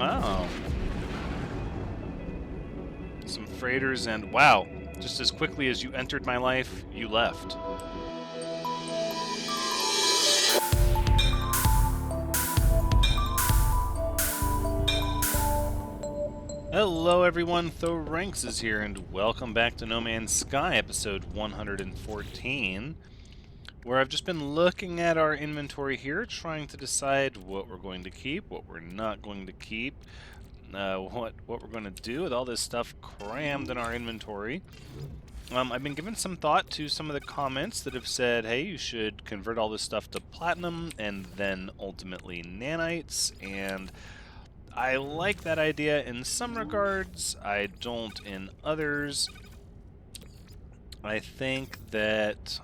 Oh. Some freighters and... Wow. Just as quickly as you entered my life, you left. Hello everyone, Thranxes here, and welcome back to No Man's Sky, episode 114, where I've just been looking at our inventory here, trying to decide what we're going to keep, what we're not going to keep, what we're going to do with all this stuff crammed in our inventory. I've been giving some thought to some of the comments that have said, hey, you should convert all this stuff to platinum and then ultimately nanites, and I like that idea in some regards, I don't in others. I think that,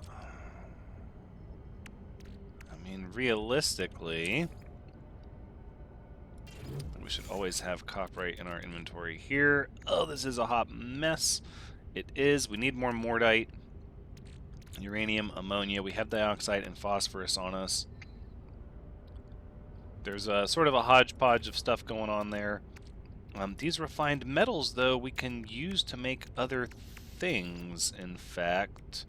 realistically, we should always have copyright in our inventory here. Oh, this is a hot mess. It is. We need more mordite, uranium, ammonia. We have dioxide and phosphorus on us. There's a sort of a hodgepodge of stuff going on there. These refined metals, though, we can use to make other things, in fact.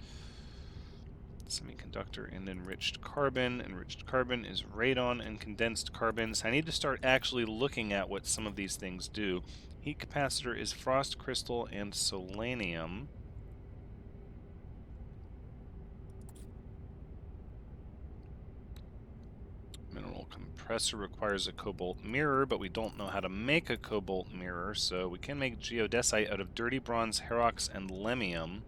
Semiconductor and enriched carbon. Enriched carbon is radon and condensed carbon. So I need to start actually looking at what some of these things do. Heat capacitor is frost crystal and selenium. Mineral compressor requires a cobalt mirror, but we don't know how to make a cobalt mirror, so we can make geodesite out of dirty bronze, herox, and lemium.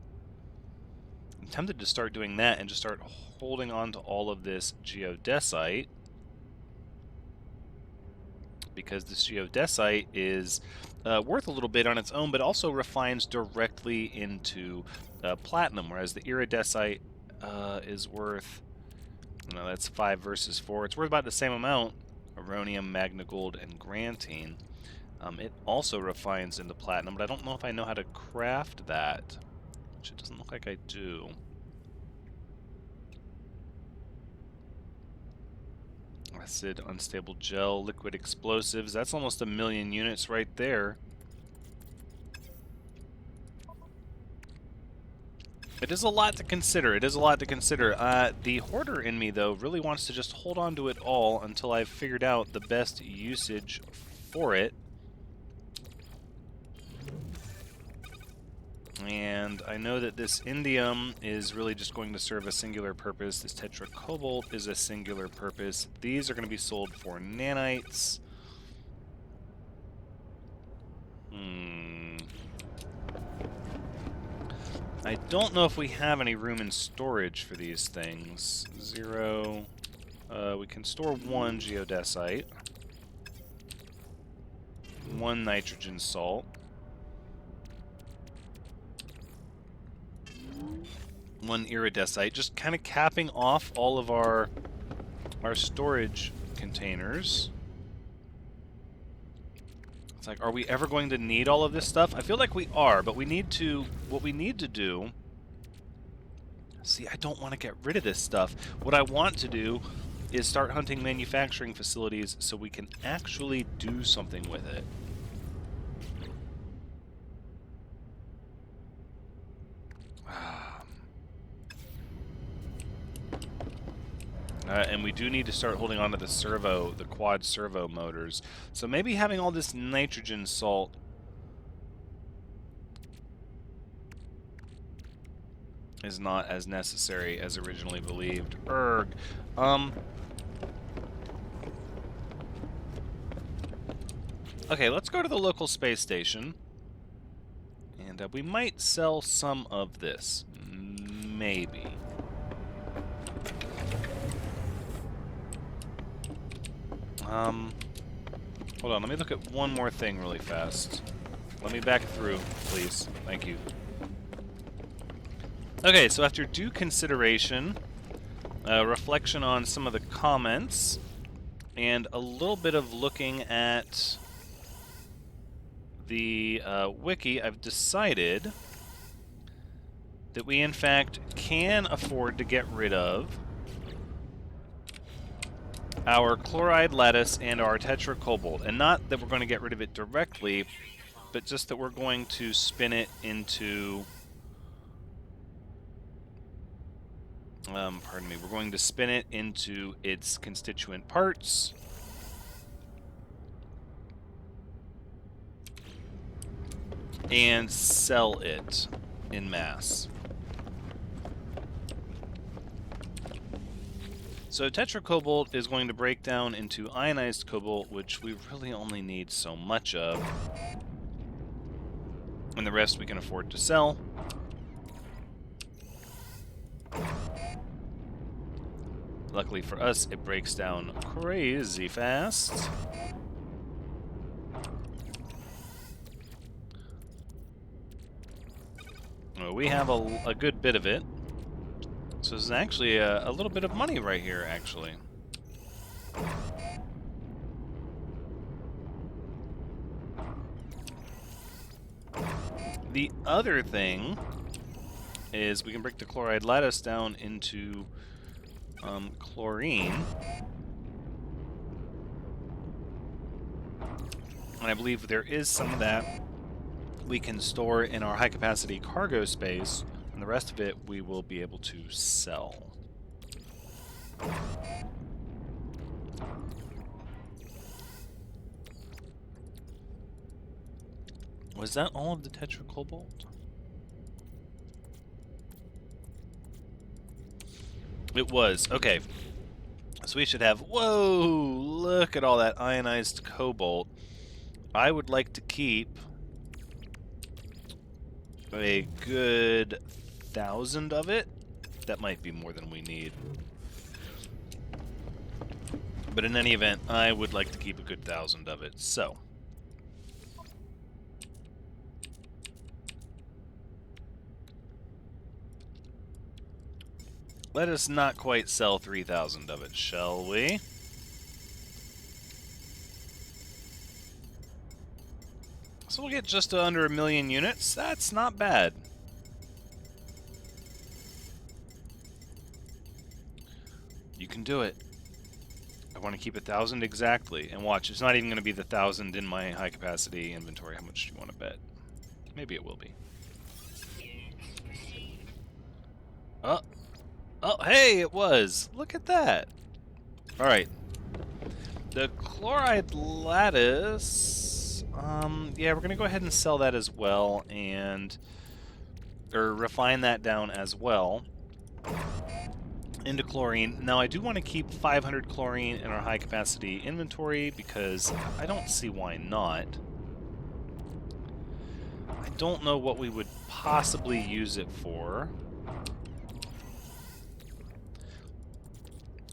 I'm tempted to start doing that and just start holding on to all of this geodesite, because this geodesite is worth a little bit on its own, but also refines directly into platinum, whereas the iridesite is worth... No, that's 5 versus 4. It's worth about the same amount. Aronium, magnagold, and grantine. It also refines into platinum, but I don't know if I know how to craft that, which it doesn't look like I do. Acid, unstable gel, liquid explosives. That's almost 1,000,000 units right there. It is a lot to consider. It is a lot to consider. The hoarder in me, though, really wants to just hold on to it all until I've figured out the best usage for it. And I know that this indium is really just going to serve a singular purpose. This tetracobalt is a singular purpose. These are going to be sold for nanites. I don't know if we have any room in storage for these things. 0. We can store 1 geodesite. 1 nitrogen salt. 1 iridesite. Just kind of capping off all of our storage containers. It's like, are we ever going to need all of this stuff? I feel like we are, but we need to... What we need to do... See, I don't want to get rid of this stuff. What I want to do is start hunting manufacturing facilities so we can actually do something with it. And we do need to start holding on to the quad servo motors. So maybe having all this nitrogen salt is not as necessary as originally believed. Erg. Okay, let's go to the local space station. And we might sell some of this. Maybe. Hold on, let me look at one more thing really fast. Let me back through, please. Thank you. Okay, so after due consideration, reflection on some of the comments, and a little bit of looking at the wiki, I've decided that we in fact can afford to get rid of our chloride lattice and our tetracobalt. And not that we're going to get rid of it directly, but just that we're going to spin it into... pardon me, we're going to spin it into its constituent parts. And sell it in mass. So tetracobalt is going to break down into ionized cobalt, which we really only need so much of. And the rest we can afford to sell. Luckily for us, it breaks down crazy fast. Well, we have a good bit of it. So this is actually a little bit of money right here, actually. The other thing is we can break the chloride lattice down into chlorine. And I believe there is some of that we can store in our high-capacity cargo space, and the rest of it we will be able to sell. Was that all of the tetracobalt? It was. Okay. So we should have... Whoa! Look at all that ionized cobalt. I would like to keep a good 1,000 of it. That might be more than we need. But in any event, I would like to keep a good 1,000 of it. So... let us not quite sell 3,000 of it, shall we? So we'll get just under 1 million units. That's not bad. You can do it. I want to keep 1,000 exactly. And watch, it's not even going to be the 1,000 in my high-capacity inventory. How much do you want to bet? Maybe it will be. Oh. Oh, hey, it was. Look at that. All right. The chloride lattice. Yeah, we're going to go ahead and sell that as well, or refine that down as well into chlorine. Now, I do want to keep 500 chlorine in our high-capacity inventory because I don't see why not. I don't know what we would possibly use it for.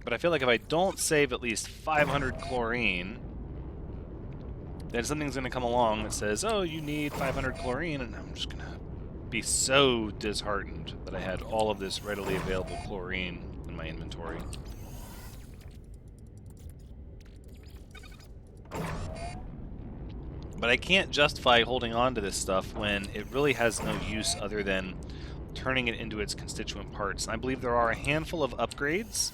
But I feel like if I don't save at least 500 chlorine, then something's going to come along that says, oh, you need 500 chlorine, and I'm just going to be so disheartened that I had all of this readily available chlorine in my inventory. But I can't justify holding on to this stuff when it really has no use other than turning it into its constituent parts. And I believe there are a handful of upgrades.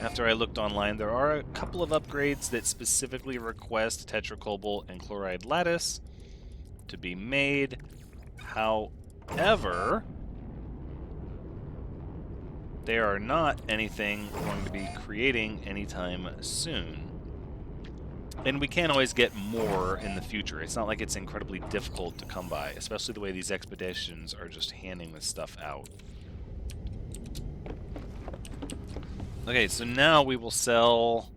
After I looked online, there are a couple of upgrades that specifically request tetracobalt and chloride lattice to be made. However, they are not anything we're going to be creating anytime soon. And we can always get more in the future. It's not like it's incredibly difficult to come by, especially the way these expeditions are just handing this stuff out. Okay, so now we will sell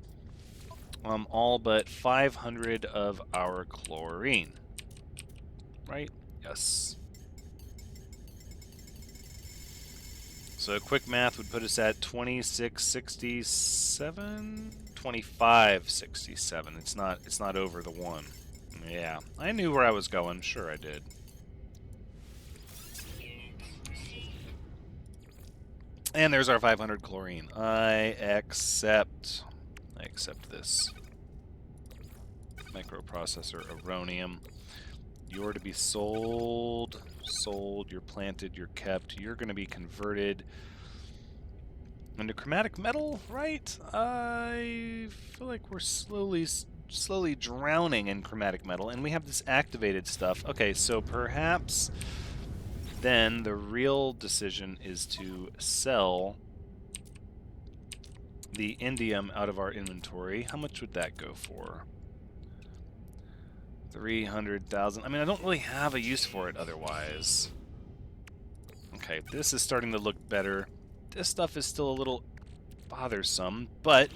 all but 500 of our chlorine. Right? Yes. So quick math would put us at 2667, 2567. It's not over the 1. Yeah, I knew where I was going. Sure I did. And there's our 500 chlorine. I accept this. Microprocessor Aronium. You're to be sold. Sold. You're planted. You're kept. You're going to be converted. Into chromatic metal, right? I feel like we're slowly drowning in chromatic metal, and we have this activated stuff. Okay, so perhaps then the real decision is to sell the indium out of our inventory. How much would that go for? 300,000. I mean, I don't really have a use for it otherwise. Okay, this is starting to look better. This stuff is still a little bothersome, but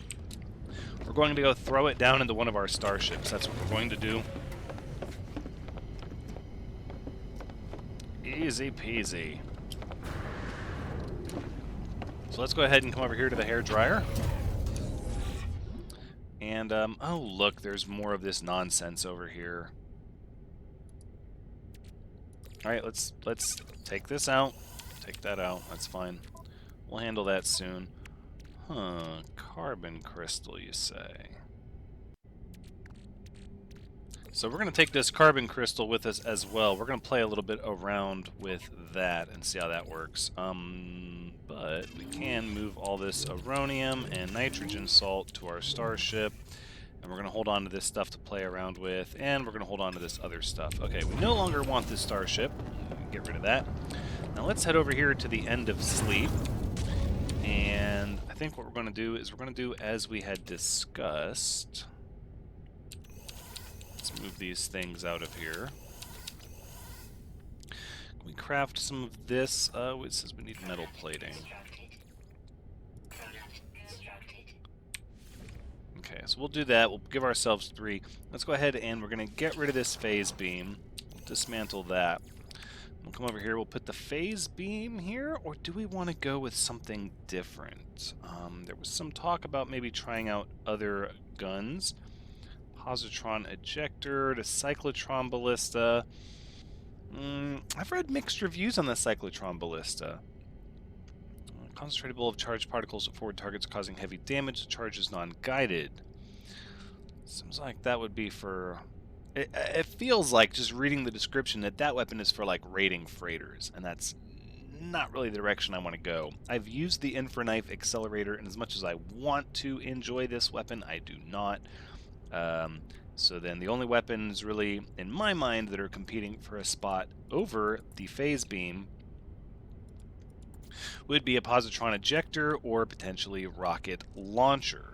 we're going to go throw it down into one of our starships. That's what we're going to do. Easy peasy. So let's go ahead and come over here to the hair dryer. And, oh look, there's more of this nonsense over here. Alright, let's take this out. Take that out, that's fine. We'll handle that soon. Huh, carbon crystal, you say? So we're going to take this carbon crystal with us as well. We're going to play a little bit around with that and see how that works. But we can move all this uranium and nitrogen salt to our starship. And we're going to hold on to this stuff to play around with. And we're going to hold on to this other stuff. Okay, we no longer want this starship. Get rid of that. Now let's head over here to the end of sleep. And I think what we're going to do is we're going to do as we had discussed. Let's move these things out of here. Can we craft some of this? It says we need metal plating. Okay, so we'll do that. We'll give ourselves 3. Let's go ahead and we're going to get rid of this phase beam. We'll dismantle that. We'll come over here. We'll put the phase beam here, or do we want to go with something different? There was some talk about maybe trying out other guns. Positron ejector, the cyclotron ballista. I've read mixed reviews on the cyclotron ballista. Concentrated bowl of charged particles at forward targets causing heavy damage. The charge is non-guided. Seems like that would be for... It feels like, just reading the description, that weapon is for, like, raiding freighters, and that's not really the direction I want to go. I've used the Infraknife accelerator, and as much as I want to enjoy this weapon, I do not. So then the only weapons really, in my mind, that are competing for a spot over the phase beam would be a positron ejector or potentially rocket launcher.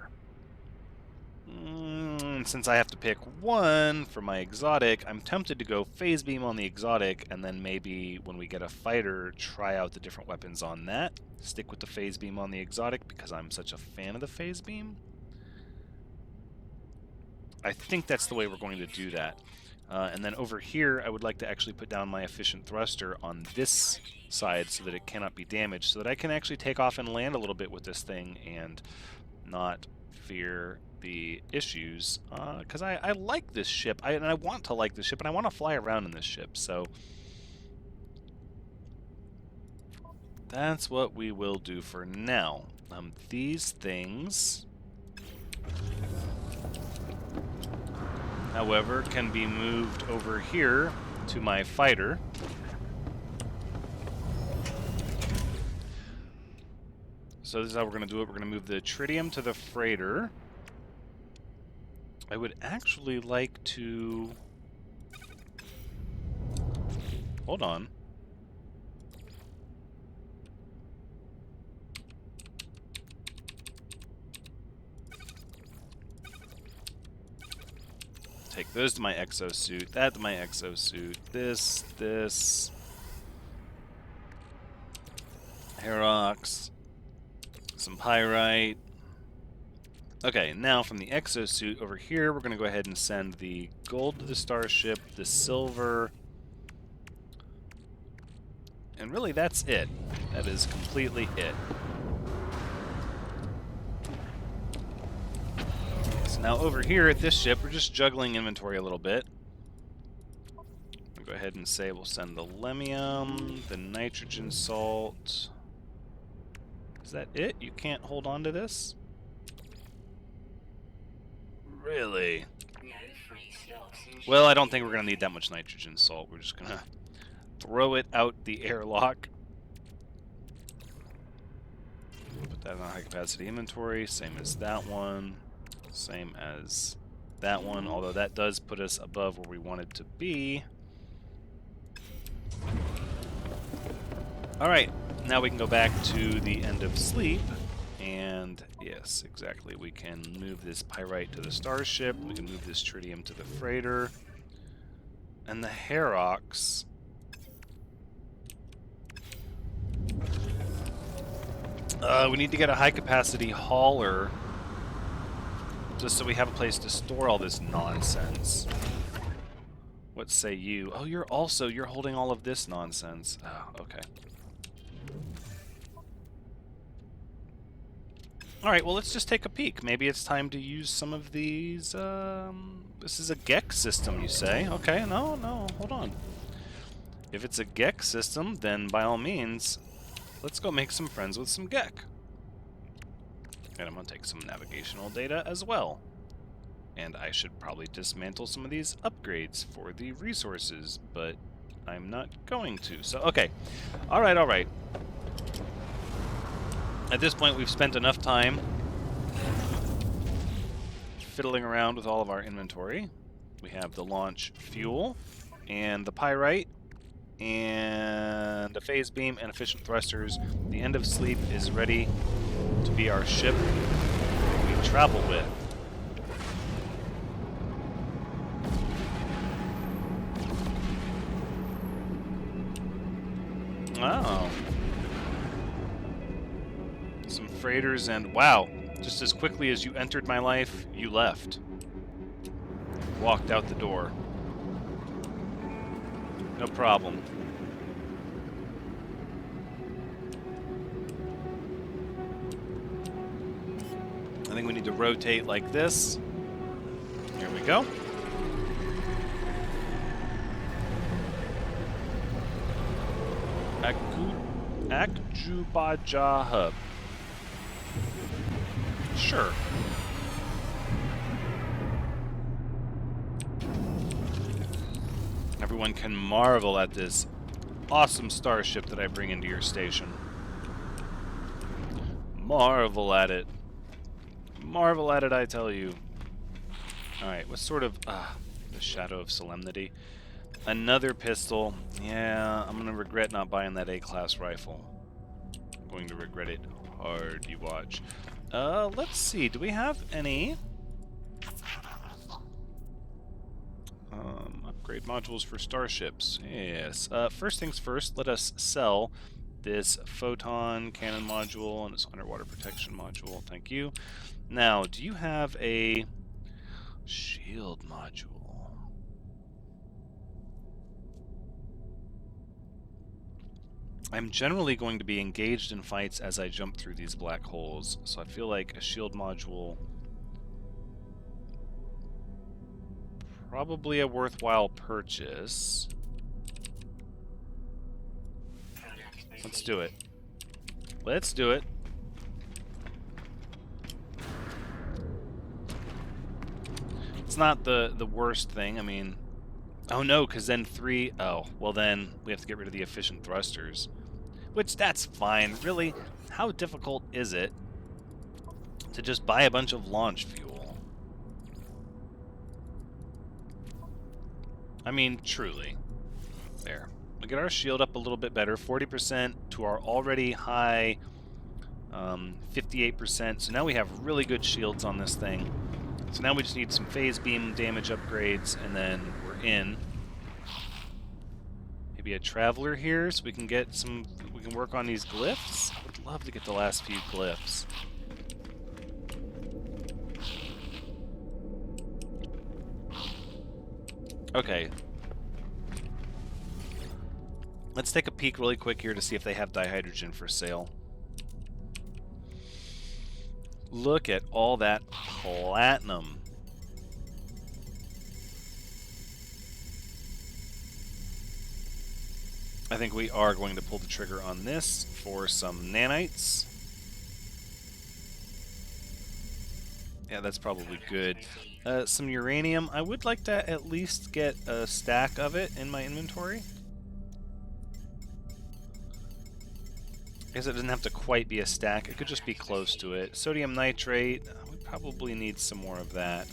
Since I have to pick one for my exotic, I'm tempted to go phase beam on the exotic, and then maybe when we get a fighter, try out the different weapons on that. Stick with the phase beam on the exotic because I'm such a fan of the phase beam. I think that's the way we're going to do that. And then over here, I would like to actually put down my efficient thruster on this side so that it cannot be damaged, so that I can actually take off and land a little bit with this thing and not fear the issues. Because I like this ship, and I want to like this ship, and I want to fly around in this ship, so that's what we will do for now. These things, however, can be moved over here to my fighter. So this is how we're going to do it. We're going to move the tritium to the freighter. I would actually like to... Hold on. Take those to my exosuit, that to my exosuit, this, Herox, some pyrite. Okay, now from the exosuit over here, we're going to go ahead and send the gold to the starship, the silver, and really that's it. That is completely it. So now over here at this ship, we're just juggling inventory a little bit. We'll go ahead and say we'll send the lemium, the nitrogen salt. Is that it? You can't hold on to this? Really? Well, I don't think we're going to need that much nitrogen salt. We're just going to throw it out the airlock. Put That on high capacity inventory, same as that one, same as that one, although that does put us above where we wanted to be. Alright, now we can go back to the end of sleep, and yes, exactly, we can move this pyrite to the starship, we can move this tritium to the freighter, and the Herox. We need to get a high-capacity hauler, just so we have a place to store all this nonsense. What say you? Oh, you're holding all of this nonsense. Oh, okay. Alright, well, let's just take a peek. Maybe it's time to use some of these, this is a Gek system, you say? Okay, no, hold on. If it's a Gek system, then by all means, let's go make some friends with some Gek. And I'm going to take some navigational data as well. And I should probably dismantle some of these upgrades for the resources, but I'm not going to. So, okay. Alright. At this point, we've spent enough time fiddling around with all of our inventory. We have the launch fuel, and the pyrite, and a phase beam, and efficient thrusters. The end of sleep is ready to be our ship we travel with. Oh. Some freighters and... wow. Just as quickly as you entered my life, you left. Walked out the door. No problem. I think we need to rotate like this. Here we go. Akjubaja Hub. Sure. Everyone can marvel at this awesome starship that I bring into your station. Marvel at it. Marvel at it, I tell you. Alright, what sort of... the Shadow of Solemnity. Another pistol. Yeah, I'm gonna regret not buying that A-class rifle. I'm going to regret it hard, you watch. Let's see, do we have any... upgrade modules for starships. Yes. First things first, let us sell this photon cannon module and this underwater protection module. Thank you. Now, do you have a shield module? I'm generally going to be engaged in fights as I jump through these black holes, so I feel like a shield module probably a worthwhile purchase. Let's do it. Let's do it. It's not the worst thing. I mean, oh no, because then oh, well then we have to get rid of the efficient thrusters. Which, that's fine. Really, how difficult is it to just buy a bunch of launch fuel? I mean, truly. There. We get our shield up a little bit better. 40% to our already high 58%. So now we have really good shields on this thing. So now we just need some phase beam damage upgrades, and then we're in. Maybe a traveler here, so we can get some... we can work on these glyphs. I would love to get the last few glyphs. Okay. Let's take a peek really quick here to see if they have dihydrogen for sale. Look at all that platinum. I think we are going to pull the trigger on this for some nanites. Yeah, that's probably good. Some uranium. I would like to at least get a stack of it in my inventory. guess it doesn't have to quite be a stack. It could just be close to it. Sodium nitrate. We probably need some more of that.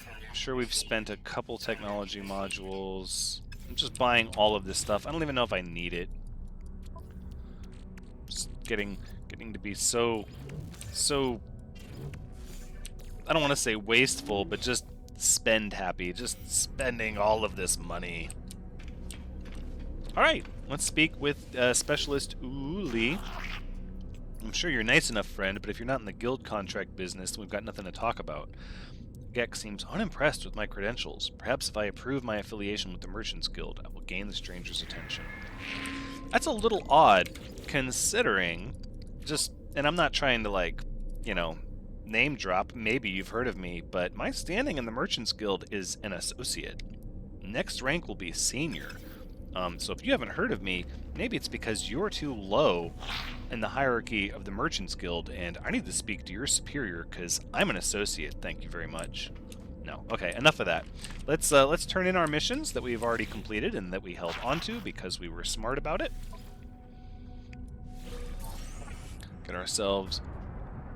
I'm sure we've spent a couple technology modules. I'm just buying all of this stuff. I don't even know if I need it. Just getting to be so I don't want to say wasteful, but just spend happy. Just spending all of this money. Alright, let's speak with Specialist Uli. I'm sure you're nice enough, friend, but if you're not in the guild contract business, we've got nothing to talk about. Gek seems unimpressed with my credentials. Perhaps if I approve my affiliation with the Merchants Guild, I will gain the stranger's attention. That's a little odd, considering and I'm not trying to, like, you know, name drop. Maybe you've heard of me, but my standing in the Merchants Guild is an associate. Next rank will be senior. So if you haven't heard of me, maybe it's because you're too low in the hierarchy of the Merchants Guild, and I need to speak to your superior because I'm an associate. Thank you very much. No, okay, enough of that. Let's turn in our missions that we've already completed and that we held onto because we were smart about it. Get ourselves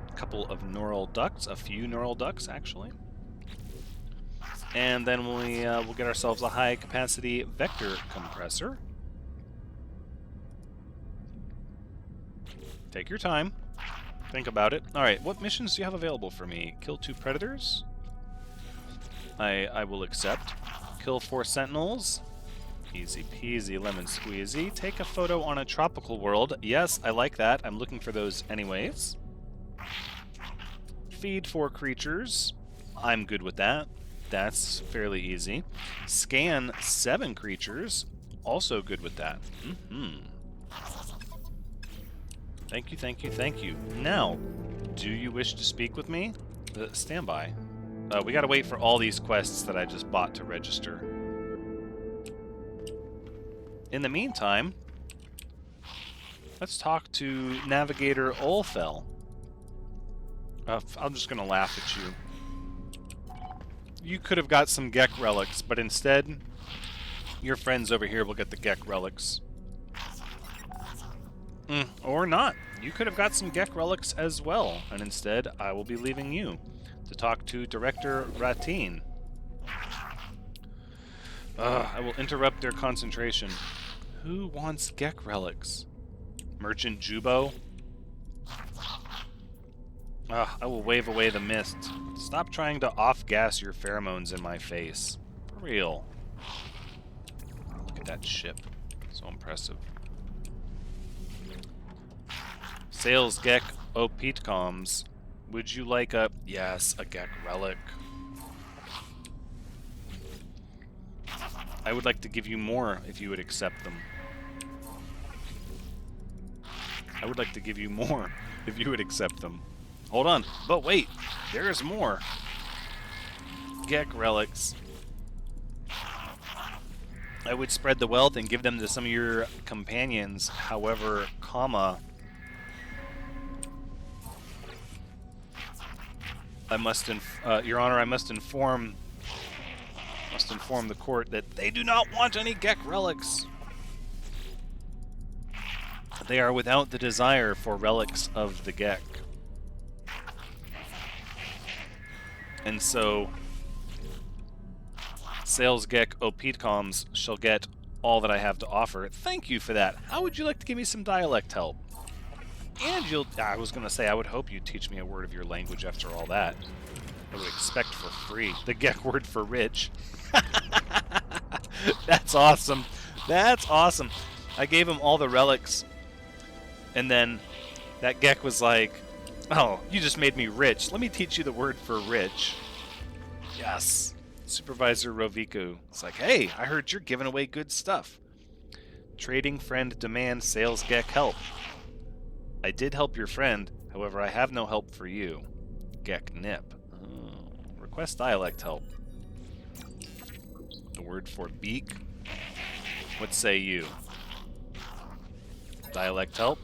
a couple of neural ducts, a few neural ducts actually. And then we'll get ourselves a high-capacity vector compressor. Take your time. Think about it. All right, what missions do you have available for me? Kill 2 predators. I will accept. Kill 4 sentinels. Easy peasy lemon squeezy. Take a photo on a tropical world. Yes, I like that. I'm looking for those anyways. Feed 4 creatures. I'm good with that. That's fairly easy. Scan 7 creatures. Also good with that. Thank you, thank you, thank you. Now, do you wish to speak with me? Stand by. We gotta wait for all these quests that I just bought to register. In the meantime, let's talk to Navigator Olfel. I'm just gonna laugh at you. You could have got some Gek relics, but instead, your friends over here will get the Gek relics. Or not. You could have got some Gek relics as well, and instead, I will be leaving you to talk to Director Ratin. I will interrupt their concentration. Who wants Gek relics? Merchant Jubo? I will wave away the mist. Stop trying to off-gas your pheromones in my face. For real. Look at that ship. So impressive. Sales Gek Opetcoms. Would you like a... Yes, a Gek relic. I would like to give you more if you would accept them. I would like to give you more if you would accept them. Hold on, but wait, there's more. Gek relics. I would spread the wealth and give them to some of your companions. However, I must, Your Honor, I must inform the court that they do not want any Gek relics. They are without the desire for relics of the Gek. And so, Sales Gek Opetcoms shall get all that I have to offer. Thank you for that. How would you like to give me some dialect help? And I was going to say, I would hope you'd teach me a word of your language after all that. I would expect for free. The Gek word for rich. That's awesome. That's awesome. I gave him all the relics, and then that Gek was like, oh, you just made me rich. Let me teach you the word for rich. Yes. Supervisor Roviku. It's like, hey, I heard you're giving away good stuff. Trading friend demand sales Gek help. I did help your friend, however, I have no help for you. Gek nip. Oh. Request dialect help. The word for beak. What say you? Dialect help.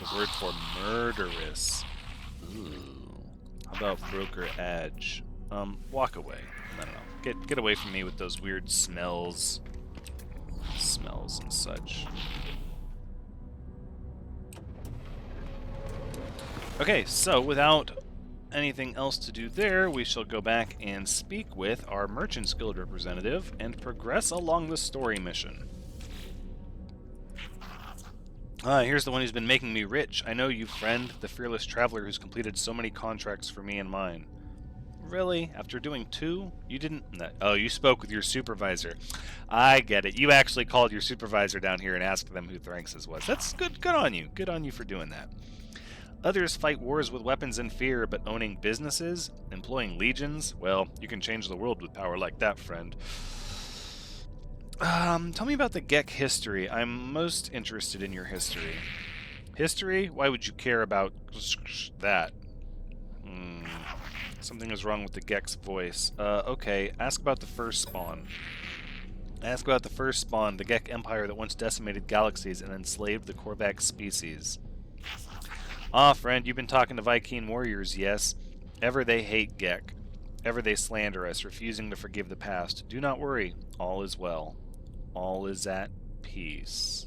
The word for murderous. Ooh. How about broker edge? Walk away. I don't know. Get away from me with those weird smells and such. Okay, so without anything else to do there, we shall go back and speak with our Merchants Guild representative and progress along the story mission. Here's the one who's been making me rich. I know you, friend, the fearless traveler who's completed so many contracts for me and mine. Really? After doing 2? You didn't... No. Oh, you spoke with your supervisor. I get it. You actually called your supervisor down here and asked them who Thranxes was. That's good. Good on you. Good on you for doing that. Others fight wars with weapons and fear, but owning businesses, employing legions, well, you can change the world with power like that, friend. Tell me about the Gek history. I'm most interested in your history. History? Why would you care about that? Something is wrong with the Gek's voice. Okay, ask about the first spawn. Ask about the first spawn, the Gek Empire that once decimated galaxies and enslaved the Korvax species. Ah, friend, you've been talking to Vy'keen warriors, yes. Ever they hate Gek. Ever they slander us, refusing to forgive the past. Do not worry, all is well. All is at peace.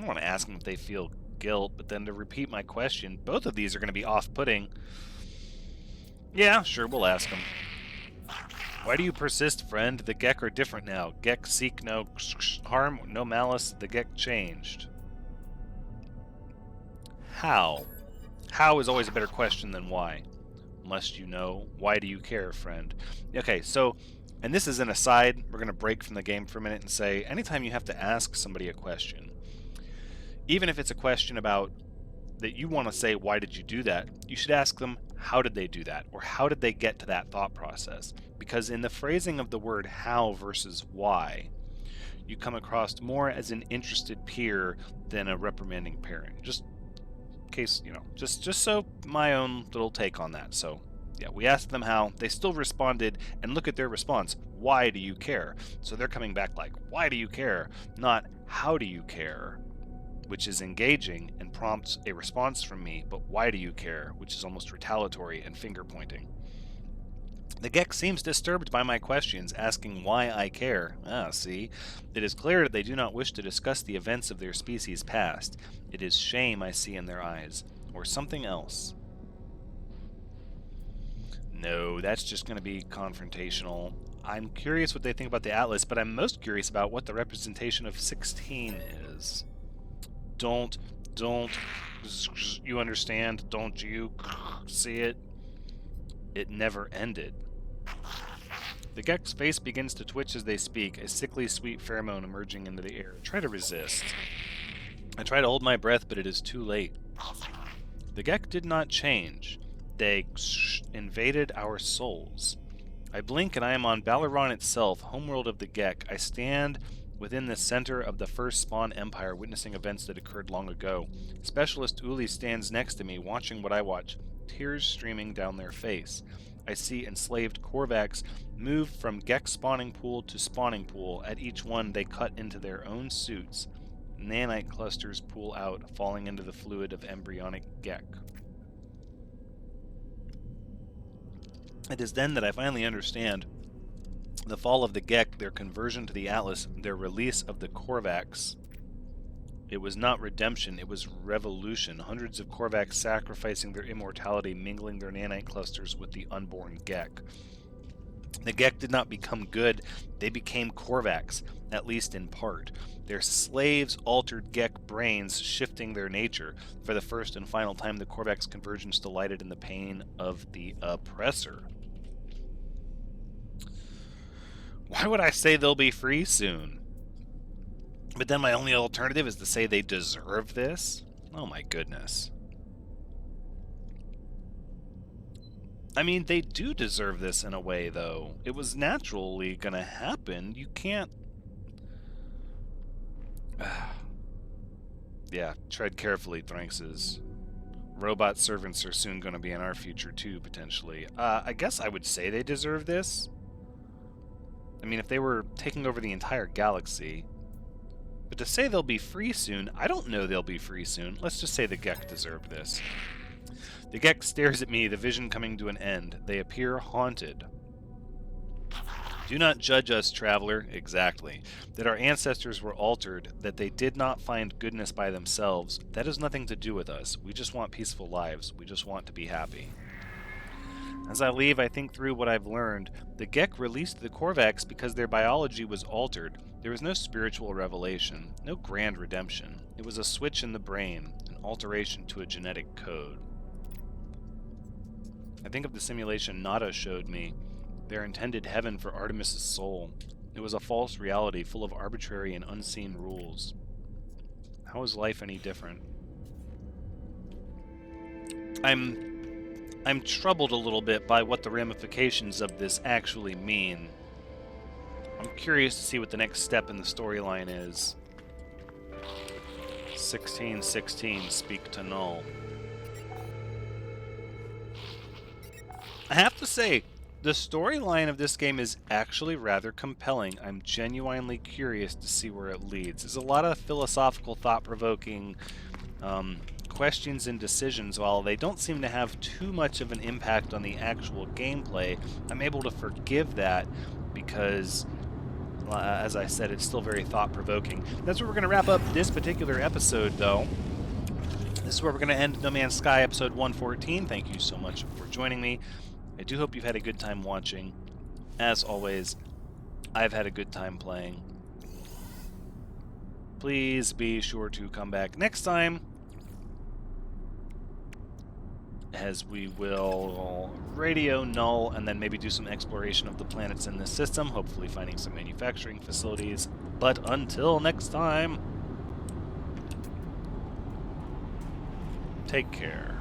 I want to ask them if they feel guilt, but then to repeat my question, both of these are going to be off-putting. Yeah, sure, we'll ask them. Why do you persist, friend? The Gek are different now. Gek seek no harm, no malice. The Gek changed. How? How is always a better question than why. Must you know? Why do you care, friend? Okay, so, and this is an aside, we're going to break from the game for a minute and say, anytime you have to ask somebody a question, even if it's a question about that you want to say, why did you do that, you should ask them, how did they do that? Or how did they get to that thought process? Because in the phrasing of the word how versus why, you come across more as an interested peer than a reprimanding parent. Just case, just so my own little take on that. So yeah, we asked them how, they still responded, and look at their response. Why do you care? So they're coming back like, why do you care? Not how do you care, which is engaging and prompts a response from me, but why do you care, which is almost retaliatory and finger pointing. The Gek seems disturbed by my questions, asking why I care. Ah, see? It is clear that they do not wish to discuss the events of their species past. It is shame I see in their eyes, or something else. No, that's just going to be confrontational. I'm curious what they think about the Atlas, but I'm most curious about what the representation of 16 is. Don't, you understand? Don't you see it? It never ended. The Gek's face begins to twitch as they speak, a sickly sweet pheromone emerging into the air. Try to resist. I try to hold my breath, but it is too late. The Gek did not change. They invaded our souls. I blink and I am on Balaron itself, homeworld of the Gek. I stand within the center of the first spawn empire, witnessing events that occurred long ago. Specialist Uli stands next to me, watching what I watch, tears streaming down their face. I see enslaved Korvax move from Gek spawning pool to spawning pool. At each one, they cut into their own suits. Nanite clusters pool out, falling into the fluid of embryonic Gek. It is then that I finally understand the fall of the Gek, their conversion to the Atlas, their release of the Korvax. It was not redemption, it was revolution. Hundreds of Korvax sacrificing their immortality, mingling their nanite clusters with the unborn Gek. The Gek did not become good, they became Korvax, at least in part. Their slaves altered Gek brains, shifting their nature. For the first and final time, the Korvax convergence delighted in the pain of the oppressor. Why would I say they'll be free soon? But then my only alternative is to say they deserve this? Oh my goodness. I mean, they do deserve this in a way, though. It was naturally gonna happen. You can't... Yeah, tread carefully, Thranxes. Robot servants are soon gonna be in our future, too, potentially. I guess I would say they deserve this. I mean, if they were taking over the entire galaxy... But to say they'll be free soon, I don't know they'll be free soon. Let's just say the Gek deserve this. The Gek stares at me, the vision coming to an end. They appear haunted. Do not judge us, traveler. Exactly. That our ancestors were altered, that they did not find goodness by themselves, that has nothing to do with us. We just want peaceful lives. We just want to be happy. As I leave, I think through what I've learned. The Gek released the Korvax because their biology was altered. There was no spiritual revelation, no grand redemption. It was a switch in the brain, an alteration to a genetic code. I think of the simulation Nada showed me, their intended heaven for Artemis's soul. It was a false reality full of arbitrary and unseen rules. How is life any different? I'm troubled a little bit by what the ramifications of this actually mean. I'm curious to see what the next step in the storyline is. 1616, speak to Null. I have to say, the storyline of this game is actually rather compelling. I'm genuinely curious to see where it leads. There's a lot of philosophical, thought-provoking questions and decisions. While they don't seem to have too much of an impact on the actual gameplay, I'm able to forgive that because, as I said, it's still very thought-provoking. That's where we're going to wrap up this particular episode, though. This is where we're going to end No Man's Sky episode 114. Thank you so much for joining me. I do hope you've had a good time watching. As always, I've had a good time playing. Please be sure to come back next time, as we will radio Null and then maybe do some exploration of the planets in this system, hopefully finding some manufacturing facilities. But until next time, take care.